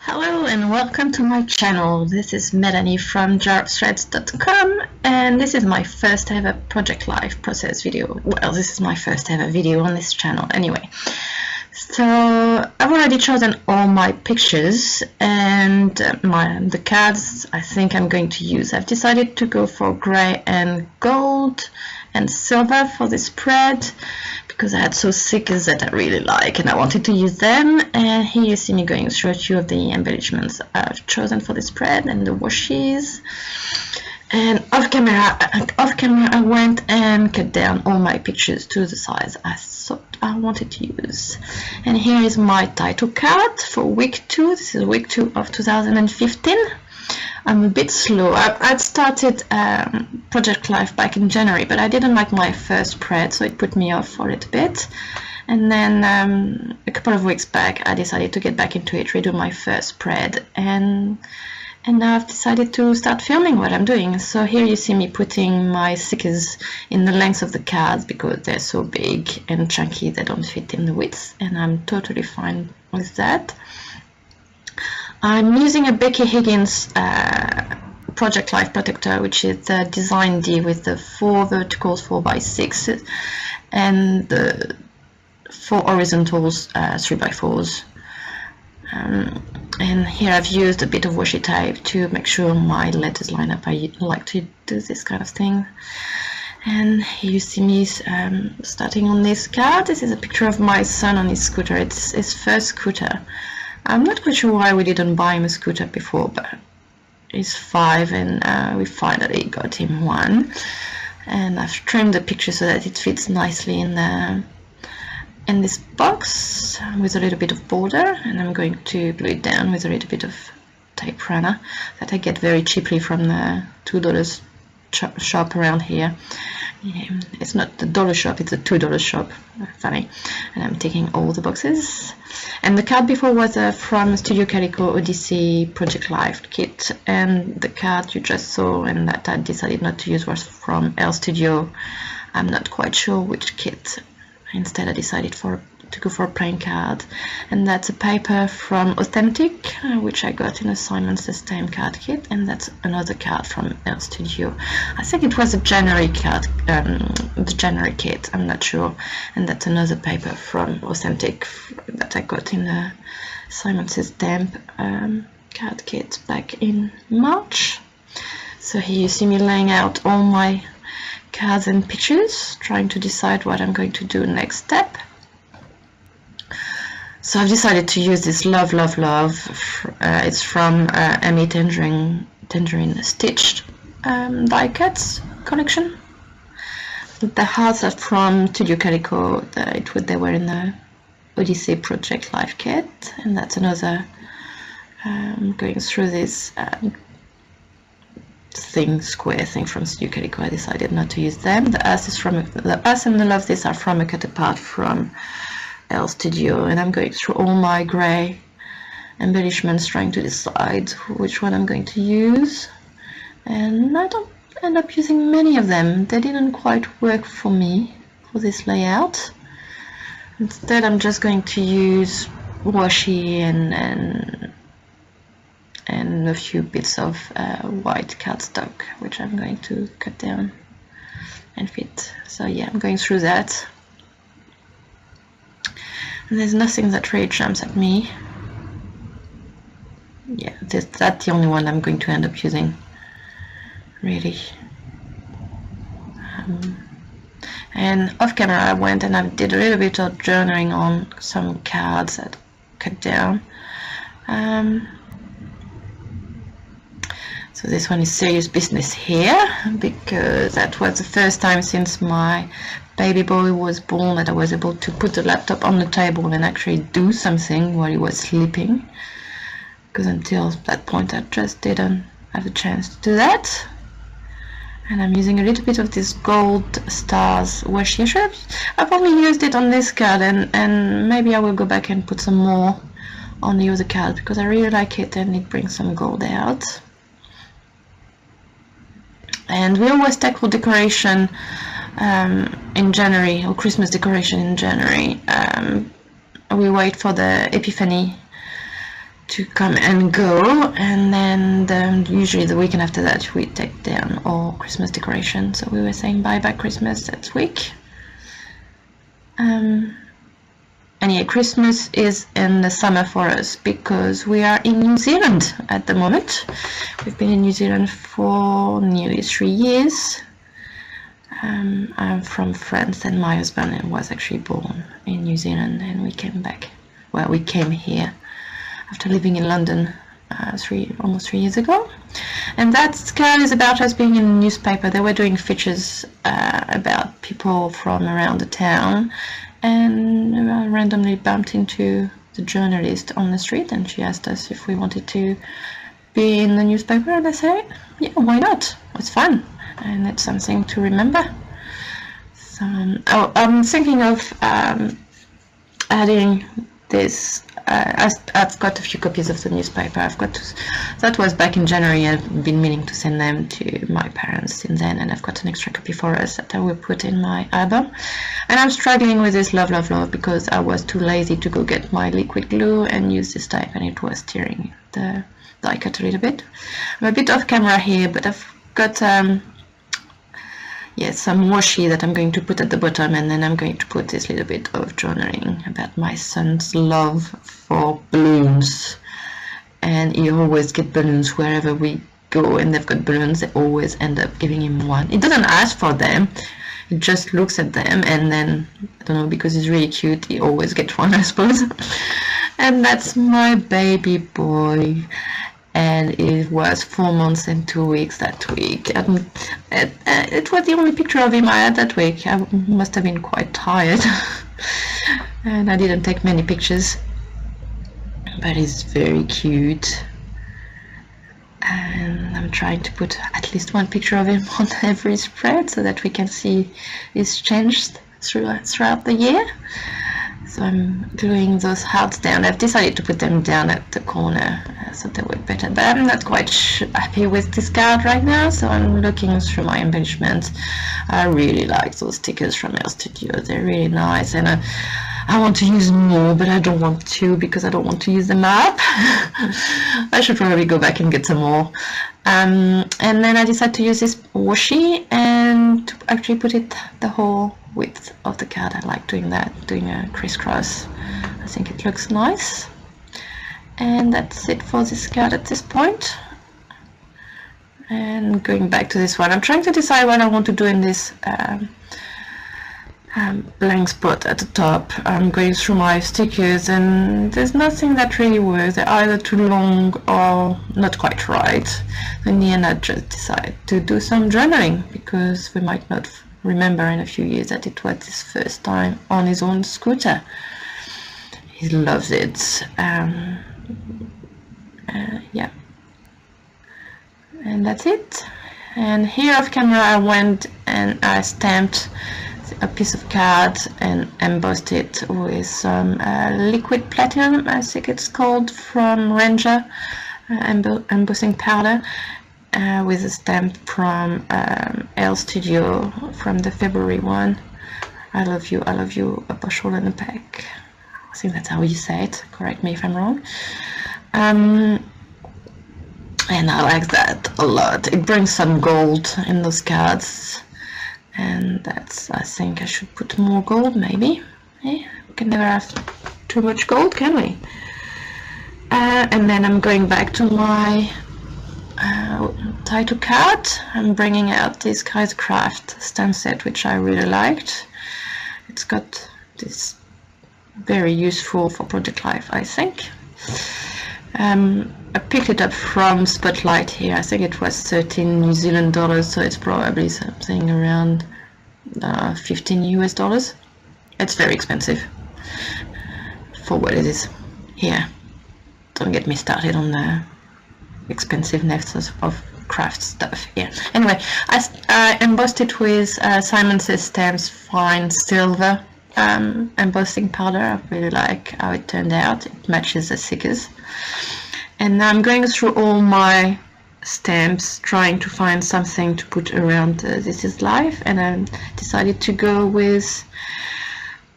Hello and welcome to my channel. This is Melanie from jarthreads.com and this is my first ever Project Life process video. Well, this is my first ever video on this channel anyway. So I've already chosen all my pictures and the cards I think I'm going to use. I've decided to go for grey and gold and silver for this spread because I had some stickers that I really like and I wanted to use them. And here you see me going through a few of the embellishments I've chosen for the spread and the washes. And off camera I went and cut down all my pictures to the size I thought I wanted to use. And here is my title card for week 2. This is week 2 of 2015. I'm a bit slow. I'd started Project Life back in January, but I didn't like my first spread, so it put me off for a little bit. And then a couple of weeks back, I decided to get back into it, redo my first spread, and now I've decided to start filming what I'm doing. So here you see me putting my stickers in the length of the cards because they're so big and chunky they don't fit in the width, and I'm totally fine with that. I'm using a Becky Higgins Project Life protector, which is the Design D with the 4 verticals 4x6 and the 4 horizontals 3x4s. And here I've used a bit of washi tape to make sure my letters line up. I like to do this kind of thing. And here you see me starting on this card. This is a picture of my son on his scooter. It's his first scooter. I'm not quite sure why we didn't buy him a scooter before, but he's 5 and we finally got him one. And I've trimmed the picture so that it fits nicely in this box with a little bit of border, and I'm going to glue it down with a little bit of tape runner that I get very cheaply from the $2 shop around here. Yeah, it's not the dollar shop, it's a $2 shop. Funny. And I'm taking all the boxes. And the card before was from Studio Calico Odyssey Project Life kit, and the card you just saw and that I decided not to use was from L Studio. I'm not quite sure which kit. Instead I decided to go for a plain card, and that's a paper from Authentic, which I got in a Simon Says Tame card kit, and that's another card from L Studio. I think it was a January card, the January kit, I'm not sure, and that's another paper from Authentic that I got in a Simon Says Tame card kit back in March. So here you see me laying out all my cards and pictures, trying to decide what I'm going to do next step. So I've decided to use this Love Love Love. It's from Amy Tangerine Stitched die cuts collection. The hearts are from Studio Calico. They were in the Odyssey Project Life kit, and that's another. Going through this square thing from Studio Calico. I decided not to use them. The us and the love this are from a cut apart from L Studio, and I'm going through all my grey embellishments trying to decide which one I'm going to use, and I don't end up using many of them. They didn't quite work for me for this layout. Instead I'm just going to use washi and a few bits of white cardstock, which I'm going to cut down and fit. So yeah, I'm going through that, and there's nothing that really jumps at me. Yeah, that's the only one I'm going to end up using, really. And off camera I went and I did a little bit of journaling on some cards that I cut down. So this one is serious business here, because that was the first time since my baby boy was born that I was able to put the laptop on the table and actually do something while he was sleeping, because until that point I just didn't have the chance to do that. And I'm using a little bit of this Gold Stars washi. I've only used it on this card, and maybe I will go back and put some more on the other card because I really like it and it brings some gold out. And we always tackle decoration in January, or Christmas decoration in January. We wait for the Epiphany to come and go, and then usually the weekend after that we take down all Christmas decorations. So we were saying bye Christmas that week. And yeah, Christmas is in the summer for us because we are in New Zealand at the moment. We've been in New Zealand for nearly 3 years. I'm from France, and my husband was actually born in New Zealand, and we came back. Well, we came here after living in London almost 3 years ago. And that card is about us being in a newspaper. They were doing features about people from around the town, and I randomly bumped into the journalist on the street, and she asked us if we wanted to be in the newspaper, and I said, yeah, why not? It's fun, and it's something to remember. So I'm thinking of adding this. I've got a few copies of the newspaper. That was back in January. I've been meaning to send them to my parents since then, and I've got an extra copy for us that I will put in my album. And I'm struggling with this love because I was too lazy to go get my liquid glue and use this type, and it was tearing the die cut a little bit. I'm a bit off camera here, but I've got some washi that I'm going to put at the bottom, and then I'm going to put this little bit of journaling about my son's love for balloons. And he always gets balloons wherever we go, and they've got balloons. They always end up giving him one. He doesn't ask for them, he just looks at them, and then, I don't know, because he's really cute, he always gets one, I suppose. And that's my baby boy. And it was 4 months and 2 weeks that week. It was the only picture of him I had that week. I must have been quite tired. And I didn't take many pictures. But he's very cute. And I'm trying to put at least one picture of him on every spread so that we can see his change throughout the year. So I'm gluing those hearts down. I've decided to put them down at the corner so they work better, but I'm not quite happy with this card right now, so I'm looking through my embellishments. I really like those stickers from Elle Studio. They're really nice, and I want to use more, but I don't want to because I don't want to use them up. I should probably go back and get some more. And then I decided to use this washi and to actually put it the whole width of the card. I like doing that, doing a crisscross. I think it looks nice. And that's it for this card at this point. And going back to this one, I'm trying to decide what I want to do in this blank spot at the top. I'm going through my stickers, and there's nothing that really works. They're either too long or not quite right. In the end, I just decided to do some journaling because we might not remember in a few years that it was his first time on his own scooter. He loves it. Yeah, and that's it. And here off camera I went and I stamped a piece of card and embossed it with some liquid platinum, I think it's called, from Ranger embossing powder, with a stamp from Elle Studio from the February one. I love you, a bushel and a peck. I think that's how you say it, correct me if I'm wrong. And I like that a lot. It brings some gold in those cards, and that's, I think I should put more gold maybe. Yeah, we can never have too much gold, can we? And then I'm going back to my title card. I'm bringing out this Kaiser Craft stamp set, which I really liked. It's got this very useful for Project Life, I think. I picked it up from Spotlight here. I think it was 13 New Zealand dollars, so it's probably something around 15 US dollars. It's very expensive for what it is. Here, don't get me started on the expensiveness of craft stuff. Yeah. Anyway, I embossed it with Simon Says Stamps Fine Silver embossing powder. I really like how it turned out. It matches the stickers. And now I'm going through all my stamps trying to find something to put around This Is Life, and I decided to go with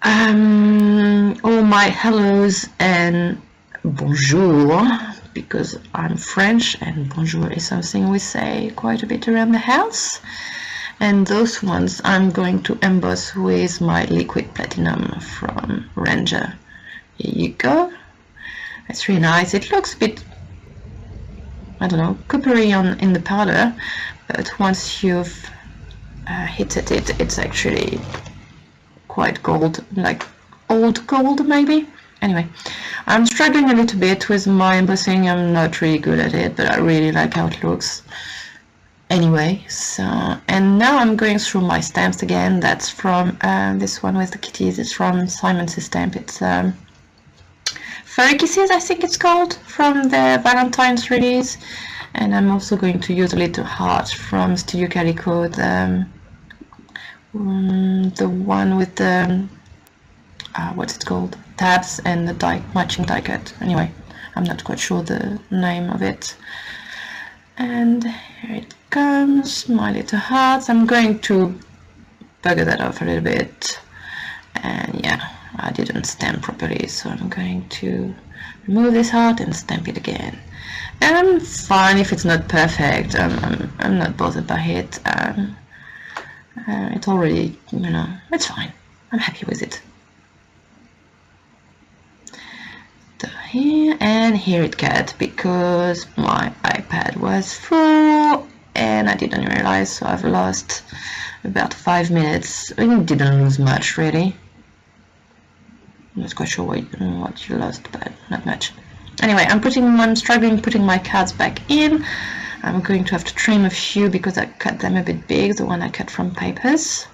all my hellos and bonjour, because I'm French and bonjour is something we say quite a bit around the house. And those ones I'm going to emboss with my liquid platinum from Ranger. Here you go. It's really nice. It looks a bit, I don't know, coppery in the powder, but once you've heated it, it's actually quite gold, like old gold maybe. Anyway, I'm struggling a little bit with my embossing. I'm not really good at it, but I really like how it looks. Anyway, so, and now I'm going through my stamps again. That's from this one with the kitties. It's from Simon's Stamp. It's Furry Kisses, I think it's called, from the Valentine's release. And I'm also going to use a little heart from Studio Calico, the one with the what's it called, tabs and the matching die cut. Anyway, I'm not quite sure the name of it. And here it comes, my little hearts. I'm going to bugger that off a little bit, and yeah, I didn't stamp properly, so I'm going to remove this heart and stamp it again. And I'm fine if it's not perfect. I'm not bothered by it. It's already, you know, it's fine. I'm happy with it. So here, and here it got, because my iPad was full and I didn't realize, so I've lost about 5 minutes. I didn't lose much really. I'm not quite sure what you lost, but not much. Anyway, I'm struggling putting my cards back in. I'm going to have to trim a few because I cut them a bit big, the one I cut from Papers.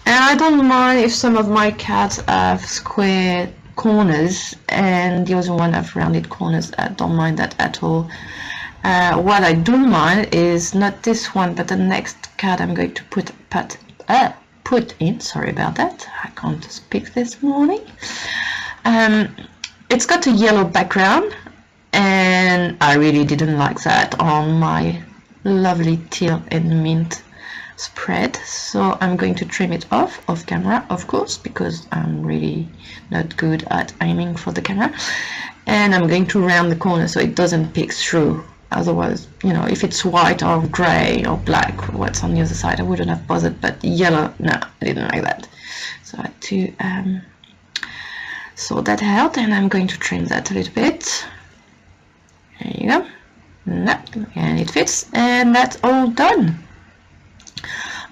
And I don't mind if some of my cards have square corners and the other one have rounded corners. I don't mind that at all. What I do mind is not this one, but the next card I'm going to put in. Sorry about that, I can't speak this morning. It's got a yellow background, and I really didn't like that on my lovely teal and mint spread, so I'm going to trim it off camera, of course, because I'm really not good at aiming for the camera. And I'm going to round the corner so it doesn't peek through. Otherwise, you know, if it's white or grey or black, what's on the other side, I wouldn't have bothered, but yellow, no, I didn't like that. So I had to sort that out, and I'm going to trim that a little bit. There you go. And it fits, and that's all done.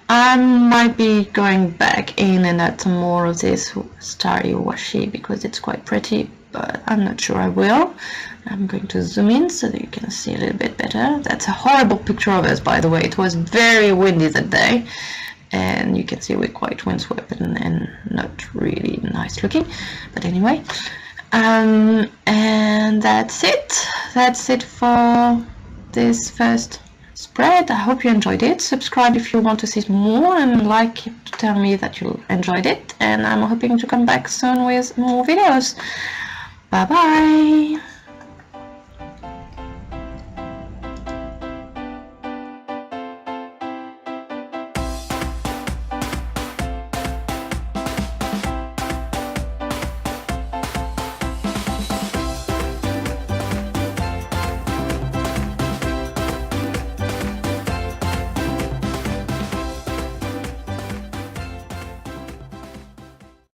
I might be going back in and add some more of this starry washi because it's quite pretty, but I'm not sure I will. I'm going to zoom in so that you can see a little bit better. That's a horrible picture of us, by the way. It was very windy that day, and you can see we're quite windswept and not really nice looking. But anyway, and that's it. That's it for this first spread. I hope you enjoyed it. Subscribe if you want to see more, and like to tell me that you enjoyed it. And I'm hoping to come back soon with more videos. Bye bye.